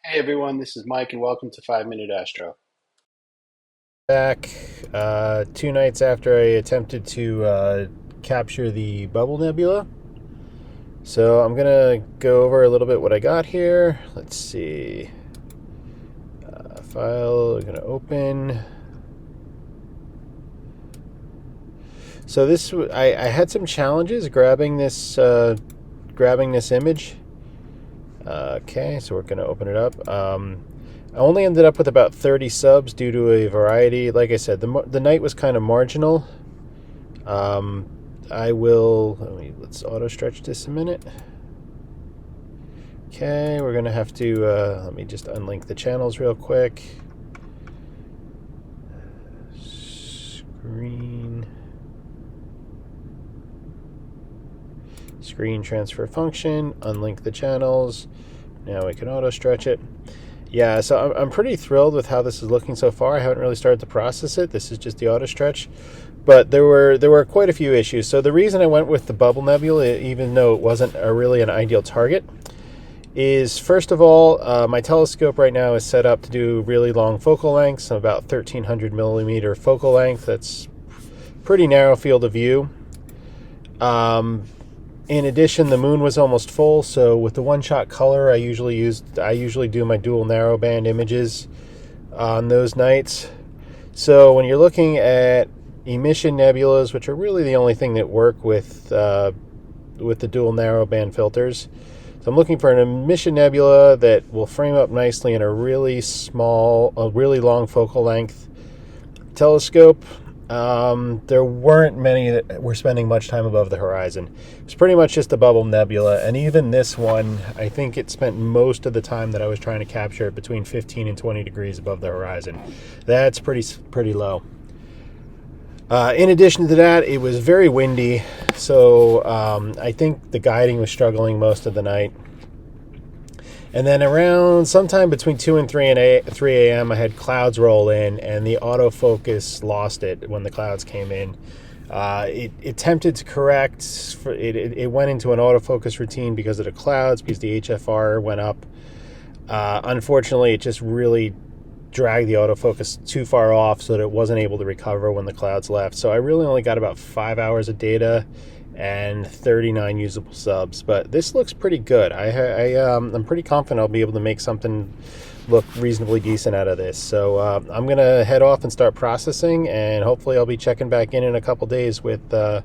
Hey everyone, this is Mike and welcome to 5 Minute Astro. Back 2 nights after I attempted to capture the bubble nebula. So I'm gonna go over a little bit what I got here. Let's see. File, we're gonna open. So I had some challenges grabbing this image. Okay, so we're gonna open it up. I only ended up with about 30 subs due to a variety. Like I said, the night was kind of marginal. Um, let's auto stretch this a minute. Okay, we're gonna have to, let me just unlink the channels real quick. Screen transfer function, unlink the channels. Now we can auto stretch it. Yeah, so I'm pretty thrilled with how this is looking so far. I haven't really started to process it. This is just the auto stretch. But there were quite a few issues. So the reason I went with the bubble nebula, even though it wasn't really an ideal target, is first of all, my telescope right now is set up to do really long focal lengths, about 1300 millimeter focal length. That's pretty narrow field of view. In addition, the moon was almost full, so with the one-shot color, I usually do my dual narrowband images on those nights. So when you're looking at emission nebulas, which are really the only thing that work with the dual narrowband filters, so I'm looking for an emission nebula that will frame up nicely in a really long focal length telescope. There weren't many that were spending much time above the horizon. It's pretty much just a bubble nebula, and even this one, I think it spent most of the time that I was trying to capture it between 15 and 20 degrees above the horizon. That's pretty low. In addition to that, it was very windy, so I think the guiding was struggling most of the night. And then around sometime between 2 and 3 a.m., I had clouds roll in, and the autofocus lost it when the clouds came in. It attempted to correct. It went into an autofocus routine because of the clouds, because the HFR went up. Unfortunately, it just really dragged the autofocus too far off so that it wasn't able to recover when the clouds left. So I really only got about 5 hours of data and 39 usable subs, but this looks pretty good. I'm pretty confident I'll be able to make something look reasonably decent out of this. So I'm gonna head off and start processing, and hopefully I'll be checking back in a couple days with the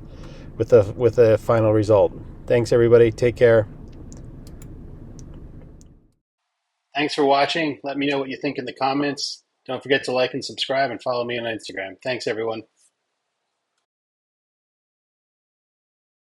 final result. Thanks everybody. Take care. Thanks for watching. Let me know what you think in the comments. Don't forget to like and subscribe and follow me on Instagram. Thanks everyone.